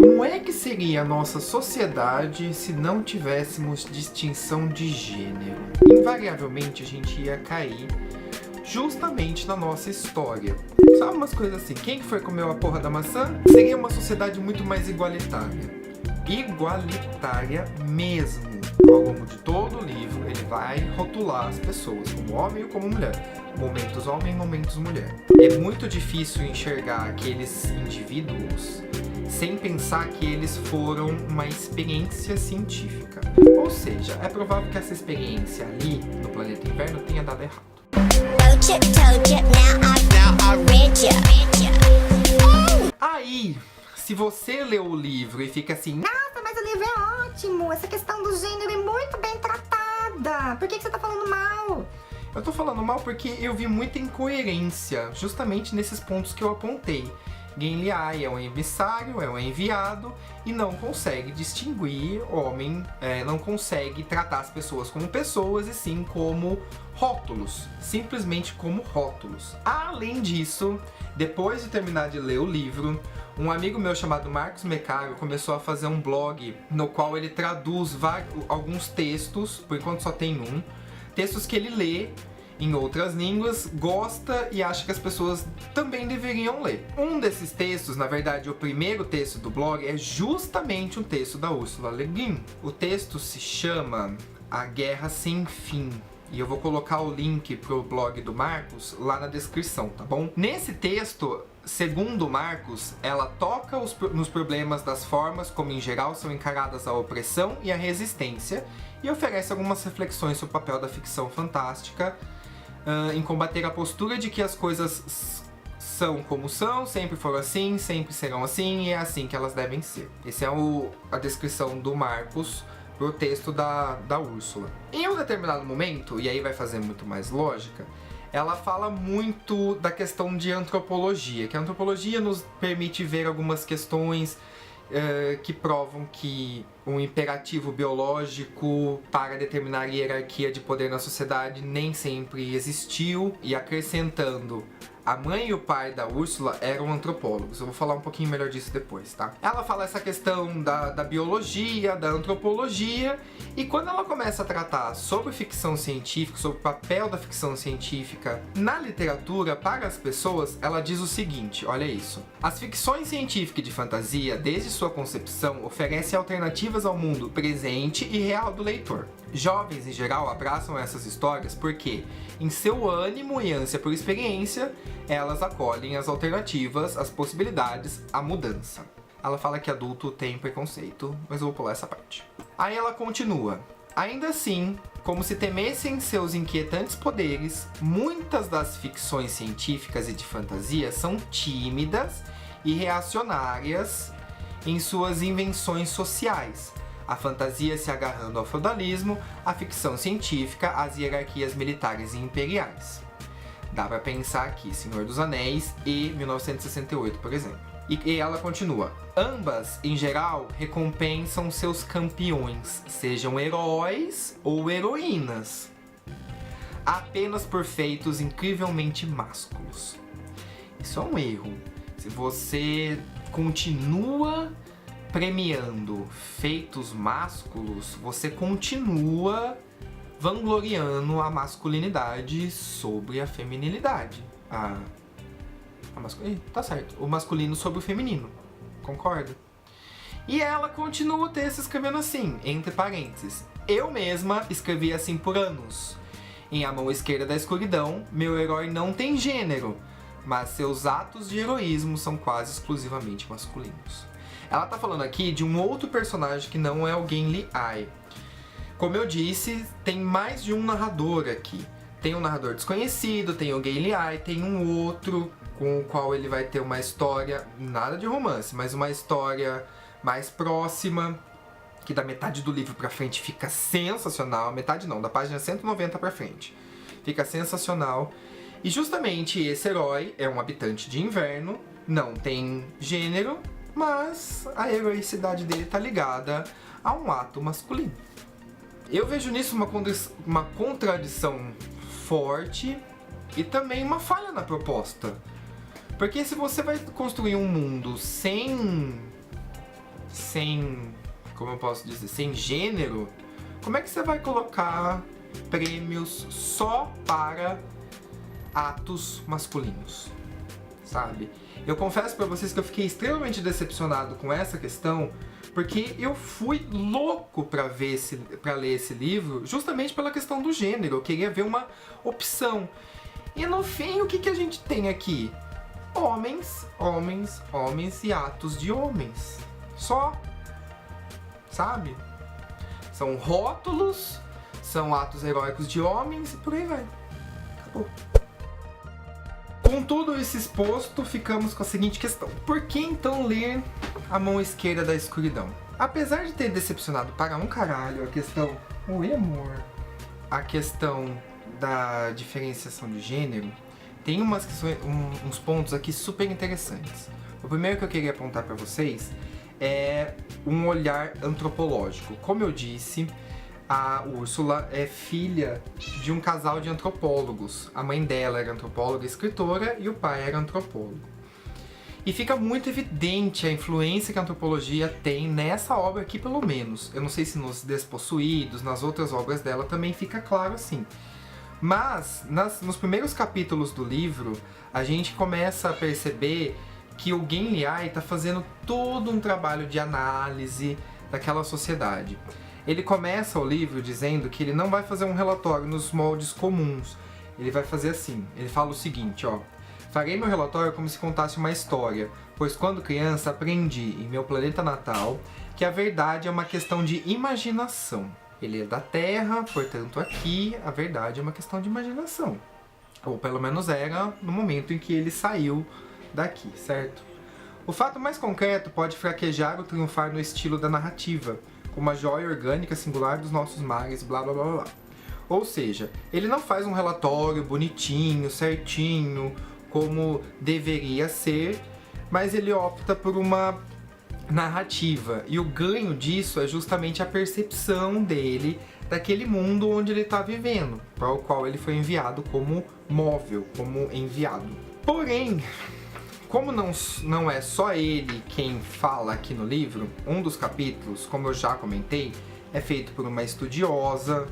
Como é que seria a nossa sociedade se não tivéssemos distinção de gênero? Invariavelmente a gente ia cair justamente na nossa história. Sabe umas coisas assim, quem foi comer a porra da maçã? Seria uma sociedade muito mais igualitária. Igualitária mesmo. Ao longo de todo o livro, ele vai rotular as pessoas como homem ou como mulher. Momentos homem, momentos mulher. É muito difícil enxergar aqueles indivíduos sem pensar que eles foram uma experiência científica. Ou seja, é provável que essa experiência ali, no planeta Inverno, tenha dado errado. Aí, se você lê o livro e fica assim, Nossa, mas o livro é ótimo, essa questão do gênero é muito bem tratada, por que você tá falando mal? eu tô falando mal porque eu vi muita incoerência justamente nesses pontos que eu apontei. Gin Liai é um emissário, é um enviado e não consegue distinguir homem, não consegue tratar as pessoas como pessoas e sim como rótulos, simplesmente como rótulos. Além disso, depois de terminar de ler o livro, um amigo meu chamado Marcos Mecaro começou a fazer um blog no qual ele traduz alguns textos, por enquanto só tem um, textos que ele lê em outras línguas, gosta e acha que as pessoas também deveriam ler. Um desses textos, na verdade o primeiro texto do blog, é justamente um texto da Ursula Le Guin. O texto se chama A Guerra Sem Fim. E eu vou colocar o link pro blog do Marcos lá na descrição, tá bom? Nesse texto, segundo Marcos, ela toca nos problemas das formas como em geral são encaradas a opressão e a resistência e oferece algumas reflexões sobre o papel da ficção fantástica em combater a postura de que as coisas são como são, sempre foram assim, sempre serão assim e é assim que elas devem ser. Essa é a descrição do Marcos pro texto da Úrsula. Em um determinado momento, e aí vai fazer muito mais lógica, ela fala muito da questão de antropologia, que a antropologia nos permite ver algumas questões que provam que um imperativo biológico para determinar a hierarquia de poder na sociedade nem sempre existiu, e acrescentando, a mãe e o pai da Úrsula eram antropólogos. Eu vou falar um pouquinho melhor disso depois, tá? Ela fala essa questão da biologia, da antropologia, e quando ela começa a tratar sobre ficção científica, sobre o papel da ficção científica na literatura para as pessoas, ela diz o seguinte, olha isso. As ficções científica e de fantasia, desde sua concepção, oferecem alternativas ao mundo presente e real do leitor. Jovens, em geral, abraçam essas histórias porque, em seu ânimo e ânsia por experiência, elas acolhem as alternativas, as possibilidades, a mudança. Ela fala que adulto tem preconceito, mas eu vou pular essa parte. Aí ela continua. Ainda assim, como se temessem seus inquietantes poderes, muitas das ficções científicas e de fantasia são tímidas e reacionárias em suas invenções sociais. A fantasia se agarrando ao feudalismo, a ficção científica às hierarquias militares e imperiais. Dá pra pensar aqui Senhor dos Anéis e 1968, por exemplo. E ela continua. Ambas, em geral, recompensam seus campeões, sejam heróis ou heroínas, apenas por feitos incrivelmente másculos. Isso é um erro. Se você continua premiando feitos másculos, você continua vangloriando a masculinidade sobre a feminilidade. Tá certo. O masculino sobre o feminino. Concorda? E ela continua o texto escrevendo assim, entre parênteses. Eu mesma escrevi assim por anos. Em A Mão Esquerda da Escuridão, meu herói não tem gênero, mas seus atos de heroísmo são quase exclusivamente masculinos. Ela tá falando aqui de um outro personagem que não é o Gin Liai. Como eu disse, tem mais de um narrador aqui. Tem um narrador desconhecido, tem o Gin Liai, tem um outro com o qual ele vai ter uma história, nada de romance, mas uma história mais próxima, que da metade do livro pra frente fica sensacional. Metade não, da página 190 pra frente. Fica sensacional. E justamente esse herói é um habitante de inverno, não tem gênero, mas a heroicidade dele tá ligada a um ato masculino. Eu vejo nisso uma contradição forte e também uma falha na proposta. Porque se você vai construir um mundo sem sem, como eu posso dizer, sem gênero, como é que você vai colocar prêmios só para atos masculinos, sabe? Eu confesso pra vocês que eu fiquei extremamente decepcionado com essa questão, porque eu fui louco pra ler esse livro justamente pela questão do gênero. Eu queria ver uma opção. E no fim, o que a gente tem aqui? Homens, homens, homens e atos de homens. Só. Sabe? São rótulos, são atos heróicos de homens e por aí vai. Acabou. Com tudo isso exposto, ficamos com a seguinte questão. Por que então ler A Mão Esquerda da Escuridão? Apesar de ter decepcionado para um caralho a questão... Oi, amor. A questão da diferenciação de gênero, tem uns pontos aqui super interessantes. O primeiro que eu queria apontar para vocês é um olhar antropológico. Como eu disse, a Úrsula é filha de um casal de antropólogos. A mãe dela era antropóloga e escritora e o pai era antropólogo. E fica muito evidente a influência que a antropologia tem nessa obra aqui, pelo menos. Eu não sei se nos Despossuídos, nas outras obras dela também fica claro assim. Mas, nos primeiros capítulos do livro, a gente começa a perceber que o Gen Liai está fazendo todo um trabalho de análise daquela sociedade. Ele começa o livro dizendo que ele não vai fazer um relatório nos moldes comuns. Ele vai fazer assim, ele fala o seguinte, ó. Farei meu relatório como se contasse uma história, pois quando criança aprendi, em meu planeta natal, que a verdade é uma questão de imaginação. Ele é da Terra, portanto aqui a verdade é uma questão de imaginação. Ou pelo menos era no momento em que ele saiu daqui, certo? O fato mais concreto pode fraquejar ou triunfar no estilo da narrativa, como a joia orgânica singular dos nossos mares, blá blá blá blá. Ou seja, ele não faz um relatório bonitinho, certinho, como deveria ser, mas ele opta por uma narrativa. E o ganho disso é justamente a percepção dele daquele mundo onde ele está vivendo, para o qual ele foi enviado como móvel, como enviado. Porém, como não é só ele quem fala aqui no livro, um dos capítulos, como eu já comentei, é feito por uma estudiosa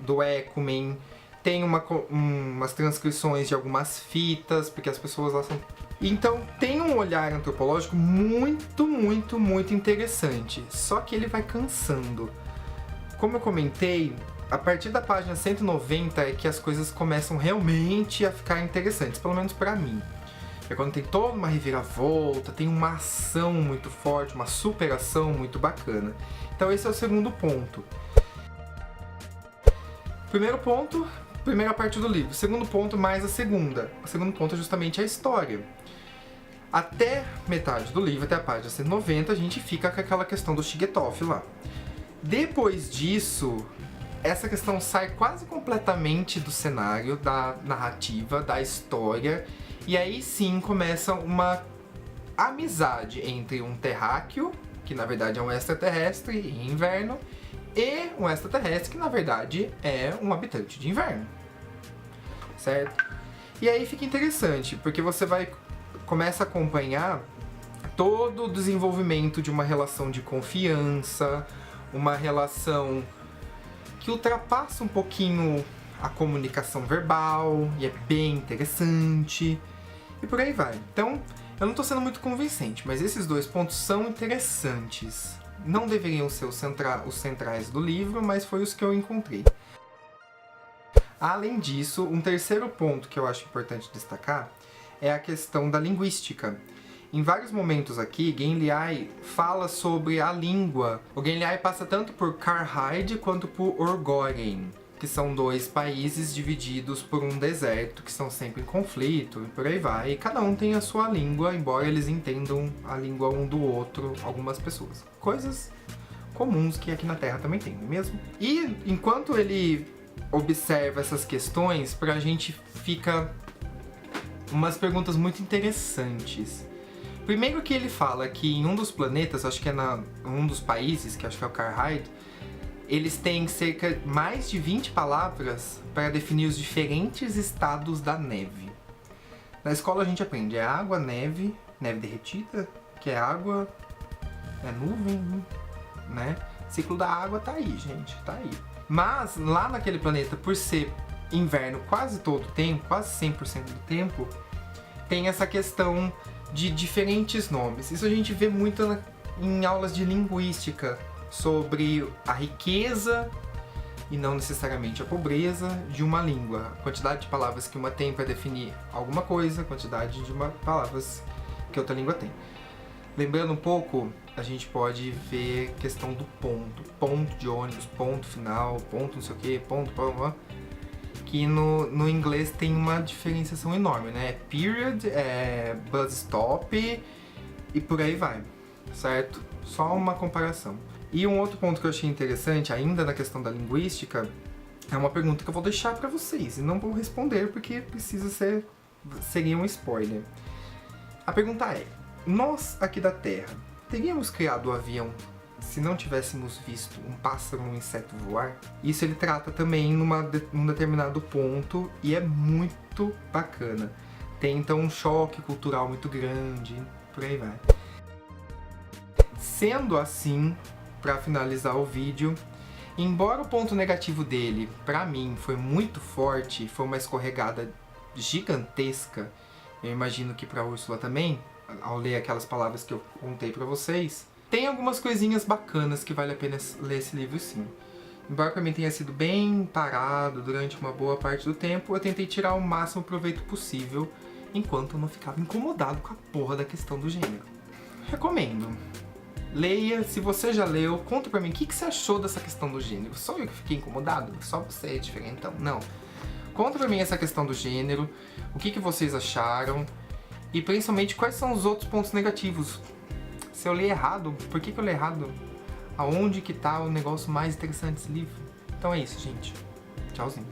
do Ecumen, tem umas transcrições de algumas fitas, porque as pessoas lá são... Então tem um olhar antropológico muito, muito, muito interessante, só que ele vai cansando. Como eu comentei, a partir da página 190 é que as coisas começam realmente a ficar interessantes, pelo menos pra mim. É quando tem toda uma reviravolta, tem uma ação muito forte, uma superação muito bacana. Então esse é o segundo ponto. Primeiro ponto, primeira parte do livro. Segundo ponto, mais a segunda. O segundo ponto é justamente a história. Até metade do livro, até a página 190, a gente fica com aquela questão do Shigetoff lá. Depois disso, essa questão sai quase completamente do cenário, da narrativa, da história. E aí sim começa uma amizade entre um terráqueo, que na verdade é um extraterrestre em inverno, e um extraterrestre que na verdade é um habitante de inverno. Certo? E aí fica interessante, porque você começa a acompanhar todo o desenvolvimento de uma relação de confiança, uma relação que ultrapassa um pouquinho a comunicação verbal, e é bem interessante, e por aí vai. Então, eu não tô sendo muito convincente, mas esses dois pontos são interessantes. Não deveriam ser os centrais do livro, mas foi os que eu encontrei. Além disso, um terceiro ponto que eu acho importante destacar é a questão da linguística. Em vários momentos aqui, Gen Liai fala sobre a língua. O Gen Liai passa tanto por Karhide quanto por Orgoren, que são dois países divididos por um deserto, que estão sempre em conflito, e por aí vai. E cada um tem a sua língua, embora eles entendam a língua um do outro, algumas pessoas. Coisas comuns que aqui na Terra também tem, não é mesmo? E enquanto ele observa essas questões, pra gente fica umas perguntas muito interessantes. Primeiro que ele fala que em um dos planetas, acho que é um dos países, que acho que é o Karhide, eles têm mais de 20 palavras para definir os diferentes estados da neve. Na escola a gente aprende água, neve, neve derretida, que é água, é nuvem, né? Ciclo da água tá aí, gente, tá aí. Mas lá naquele planeta, por ser inverno quase todo o tempo, quase 100% do tempo, tem essa questão de diferentes nomes. Isso a gente vê muito em aulas de linguística, sobre a riqueza e não necessariamente a pobreza de uma língua. A quantidade de palavras que uma tem para definir alguma coisa, a quantidade de palavras que outra língua tem. Lembrando um pouco, a gente pode ver questão do ponto de ônibus, ponto final, ponto não sei o que, ponto, que no inglês tem uma diferenciação enorme, né? Period, bus stop e por aí vai, certo? Só uma comparação. E um outro ponto que eu achei interessante, ainda na questão da linguística, é uma pergunta que eu vou deixar para vocês e não vou responder porque seria um spoiler. A pergunta é: nós aqui da Terra teríamos criado o avião se não tivéssemos visto um pássaro ou um inseto voar? Isso ele trata também num determinado ponto e é muito bacana. Tem então um choque cultural muito grande, por aí vai. Sendo assim, para finalizar o vídeo, embora o ponto negativo dele, para mim, foi muito forte, foi uma escorregada gigantesca, eu imagino que para Úrsula também, ao ler aquelas palavras que eu contei para vocês, tem algumas coisinhas bacanas que vale a pena ler esse livro sim. Embora para mim tenha sido bem parado durante uma boa parte do tempo, eu tentei tirar o máximo proveito possível, enquanto eu não ficava incomodado com a porra da questão do gênero. Recomendo. Leia, se você já leu, conta pra mim o que você achou dessa questão do gênero. Só eu que fiquei incomodado? Só você é diferentão? Não. Conta pra mim essa questão do gênero, o que vocês acharam e principalmente quais são os outros pontos negativos. Se eu li errado, por que eu li errado? Aonde que tá o negócio mais interessante desse livro? Então é isso, gente. Tchauzinho.